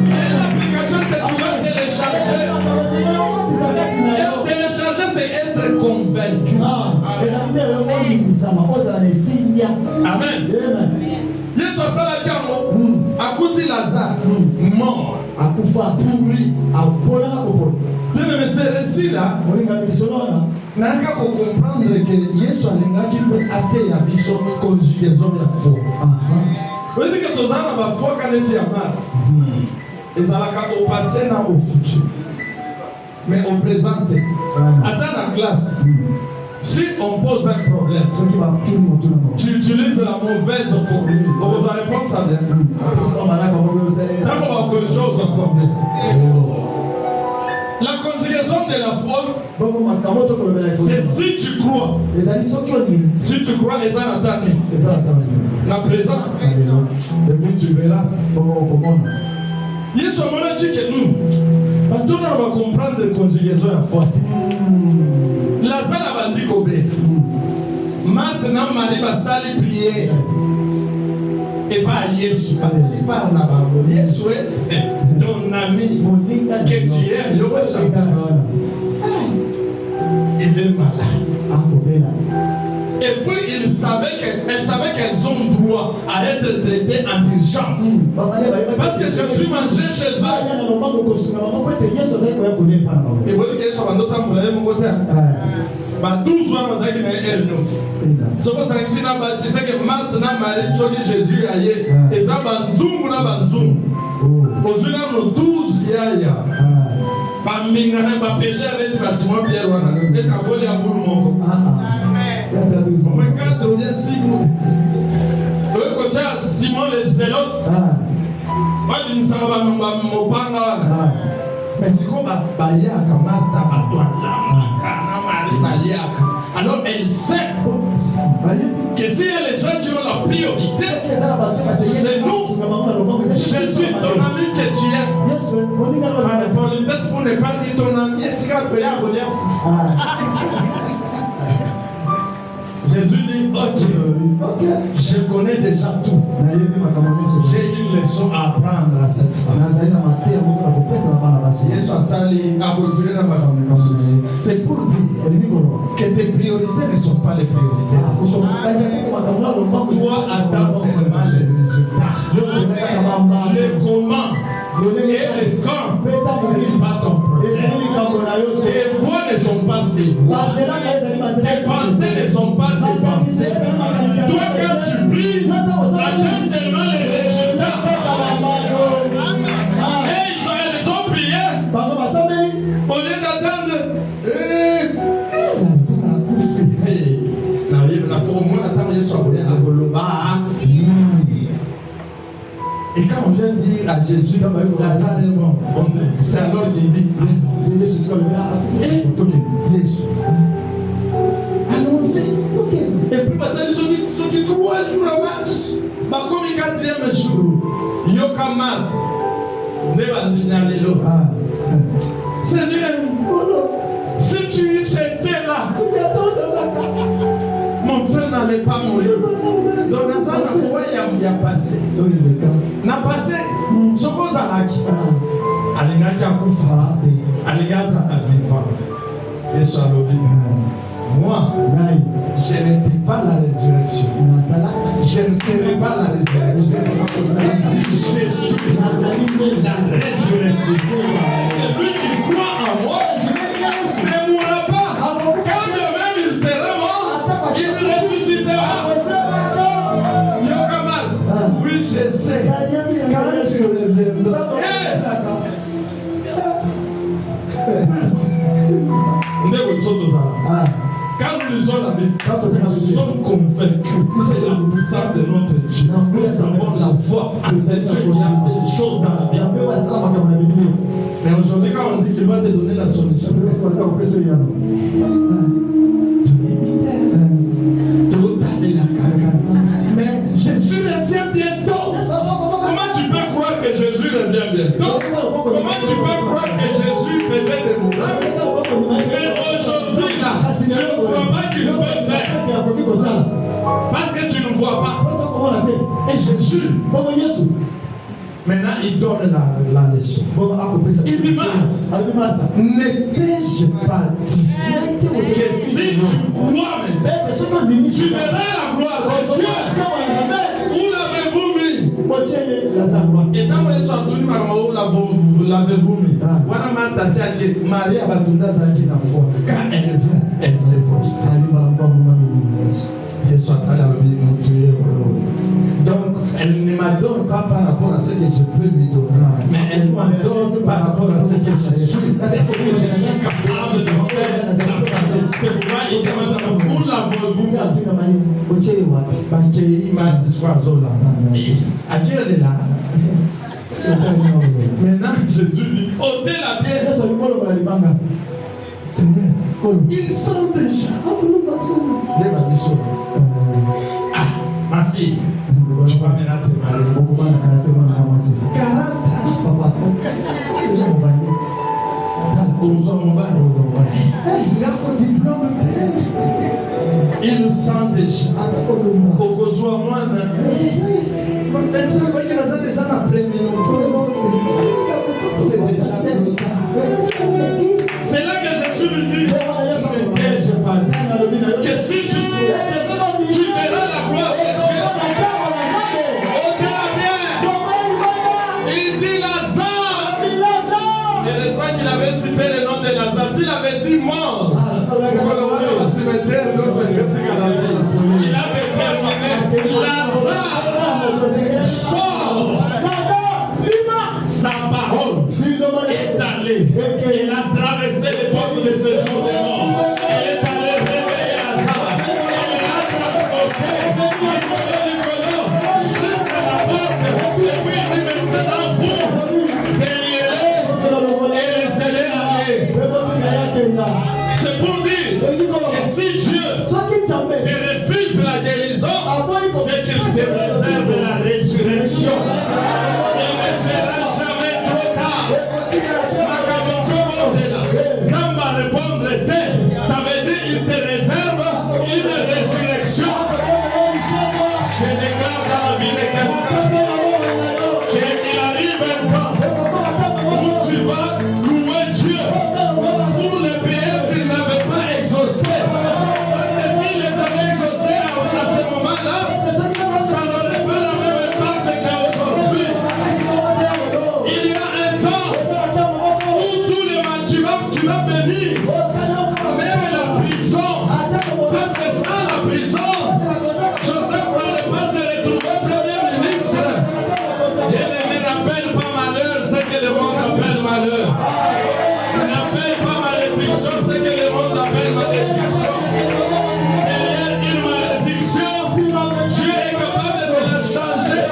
c'est l'application que tu vas télécharger. Et télécharger, c'est être convaincu. Amen. Yesu asala kiango akuti Lazare mort pourri. Bien mais ce récit là naka ko comprendre que Yesu alingaki pe ate ya biso conjugaison ya foi. Oui mais que tozana ba foi kaneti ya Marthe. Ezalaka au passé na au futur. Mais au présent, attends la classe. Si on pose un problème, tu utilises la mauvaise formule. On va répondre ça bien. D'abord, on va corriger encore bien. La conjugaison de la foi, c'est si tu crois. Si tu crois, et ça n'attend la présent. Et puis tu verras. Yesu a dit que nous, on va comprendre la conjugaison de la foi. Lazare a dit que maintenant Marie va salir prier et pas Yesu parce qu'il parle là-bas. Yesu est ton ami que tu aimes. Il est malade. Et puis elle savait qu'elles ont droit à être traitées en urgence. Parce que Jésus mangeait chez eux. Et vous voyez que Yesu a d'autres moulins, mon côté. 12 ans, vous avez dit ce que c'est que maintenant Marie dit Jésus aïe. Et ça va zoom na banzoom. Aux yeux de 12 yaya. Bamingana ba péché avec ma Simon Pierre wana. Et ça vole à boule moko. Mais quand on dit Simon. Le côté Simon les zélotes. Moi je ne sais pas mopanga wana. Mais c'est comme Bayaka Martha Batouana. Alors elle sait que s'il y a les gens qui ont la priorité, c'est nous. Jésus, ton ami que tu aimes. La politesse pour ne pas dire ton ami, est-ce qu'elle peut y avoir Jésus dit, ok, je connais déjà tout. J'ai une leçon à apprendre à cette femme. C'est pour dire que tes priorités ne sont pas les priorités. Toi, attends seulement les résultats. Le comment et le quand, ce n'est pas ton problème. Tes voix ne sont pas ses voix. Tes pensées ne sont pas ses pensées. Toi, quand tu pries, attends seulement les résultats. Et Israël, on vient dire à Jésus, Lazare est mort. C'est alors qu'il dit, Jésus. Allons-y. Et puis, parce que ceux qui 3 jours à marche, comme le 4e jour, Yokamat, Seigneur, si tu étais là, mon frère n'allait pas mourir. Donc, dans la foi, il a passé. Il a passé. Ce qu'on a dit, Alingaki a koufa, Alingaza a vivant. Et soit l'obéi. Moi, je n'étais pas la résurrection. Je ne serai pas la résurrection. Je suis la résurrection. Celui qui croit en moi ne mourra pas. Quand même il sera mort, il ressuscitera. Yokamal, oui, je sais. Quand tu reviendras. Quand nous lisons la Bible, nous sommes convaincus de la puissance de notre Dieu. Nous avons la foi à ce Dieu qui a fait les choses dans la vie. Mais aujourd'hui, quand on dit qu'il va te donner la solution, mais Jésus revient bientôt. Comment tu peux croire que Jésus revient bientôt? Comment tu peux croire que Jésus faisait des miracles? Mais aujourd'hui, là, tu ne crois pas qu'il peut faire. Parce que tu ne vois pas. Et Jésus, maintenant, il donne la leçon. Il dit, Marthe, n'étais-je pas dit que si tu crois maintenant, tu verras la gloire de Dieu? Où l'avez-vous mis? Et dans le soir, où l'avez-vous mis? Voilà, Marthe, c'est Marie Abatunda Zaki na foi. Quand elle vient, elle se prosterne. Donc, elle ne m'adore pas par rapport à ce que je peux lui donner, mais elle m'adore par rapport à ce que je suis, ce que je suis capable de faire dans sa vie. C'est pourquoi il demande où l'avez-vous mis? Il m'a dit à qui elle est là? Maintenant, Jésus dit, ôtez la pierre. Seigneur, il sent déjà. Ah, ma fille, tu vas maintenant te marier. 40 ans. Il a un diplôme. Il sent déjà. Au besoin, moi, déjà c'est déjà le cas. C'est là que Jésus lui dit, je parle que si tu verras la gloire de Dieu, ôtez la pierre. Il dit Lazare. Heureusement qu'il avait cité le nom de Lazare. S'il avait dit mort, il avait terminé. Lazare sort. Sa parole est allée. Il a traversé les portes de ce jour de mort. Elle est allée réveiller Lazare. Elle l'a transporté du colon jusqu'à la porte. Et puis il dit maintenant vous, bénis-les et laissez-les aller. C'est pour dire que si Dieu te refuse la guérison, c'est qu'il te réserve la résurrection. Il ne sera jamais trop tard. Quand va répondre ça veut dire qu'il te réserve une résurrection. Je déclare dans la vie de quelqu'un qu'il arrive un temps où tu vas louer Dieu pour les prières qu'il n'avait pas exaucées. Parce que s'il les avait exaucées à ce moment-là, ça n'aurait pas la même impact qu'aujourd'hui. Il y a un temps où tous les matins tu vas bénir, même la prison. Parce que sans la prison, Joseph n'allait pas se retrouver premier ministre. Il ne m'appelle pas malheur, c'est que le monde appelle malheur. Il n'appelle pas malédiction, c'est que le monde appelle malédiction. Derrière une malédiction, Dieu est capable de la changer.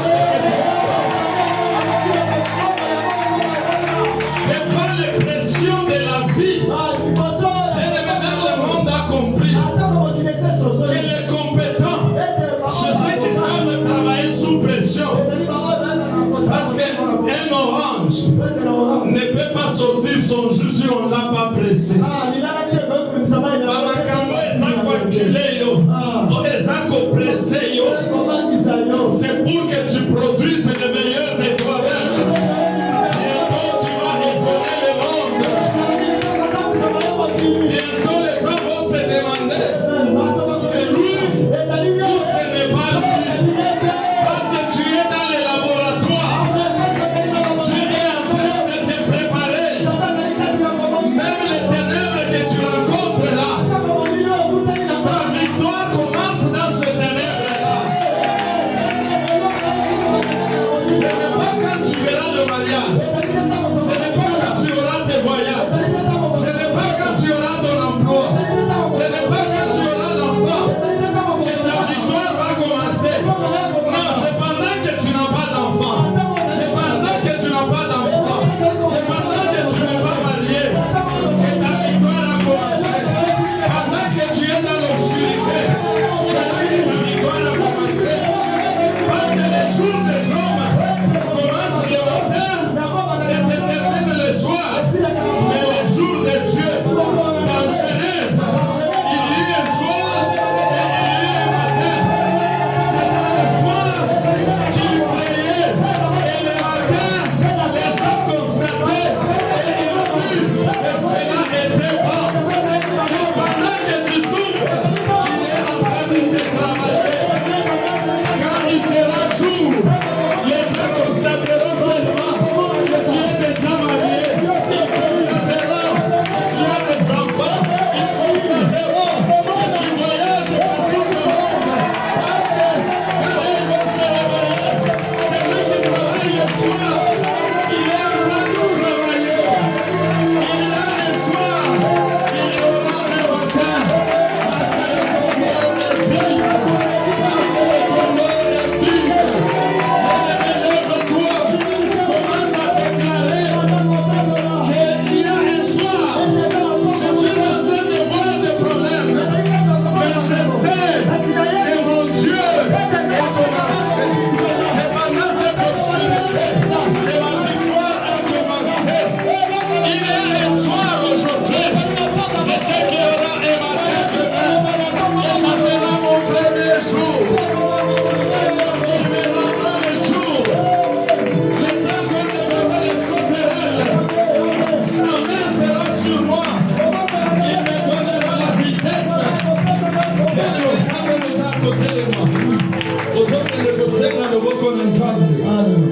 son juste, on ne l'a pas pressé. C'est pour que tu produises le meilleur de toi-même. Bientôt tu vas étonner le monde. Bientôt les gens vont se demander, c'est lui ou ce n'est pas lui. Parce que tu es dans le laboratoire. Tu es en train de te préparer. Même les ténèbres que tu rencontres là, ta victoire commence dans ce ténèbre-là. Ce n'est pas quand tu verras le mariage. Ce n'est pas quand tu auras tes voyages. Ce n'est pas quand tu auras ton emploi. Ce n'est pas quand tu auras l'enfant que ta victoire va commencer. Non, c'est pendant que tu n'as pas d'enfant. C'est pendant que tu n'as pas d'emploi. C'est pendant que tu n'es pas marié que ta victoire a commencé. Pendant que tu es dans l'obscurité, c'est là que ta victoire a commencé. Parce que les jours des hommes commencent le matin et se terminent le soir. Mais les jours de Dieu, dans Genèse, il y a un soir et il y a un matin. C'est dans le soir qu'il priait et le matin, les gens constataient et ils ont vu que cela était bon. C'est pendant que tu souffres qu'il est en train de te travailler. Quand il sera jour, les gens constateront seulement que tu es déjà marié. Ils constateront que tu as des enfants. Ils constateront que tu voyages par tout le monde. Parce que quand ils vont se réveiller, c'est lui qui travaille le soir. Il est en train de travailler. Il y a le soir, il y aura le matin. Parce que le combat est vide. Parce que le combat est vide. Lève-toi, commence à déclarer qu'il y a un soir. Je suis en train de voir des problèmes. Mais je sais que mon Dieu a commencé. C'est pendant cette obscurité que ma victoire a commencé. Il y a un soir aujourd'hui. Je sais qu'il y aura un matin demain. Et ça sera mon premier jour. Il me rendra le jour. Le temps qu'on ne va pas les sauterelles. Sa main sera sur moi. Il me donnera la vitesse. Bien le regardez à côté de moi. Aux autres, le conseil dans le beau qu'on entend.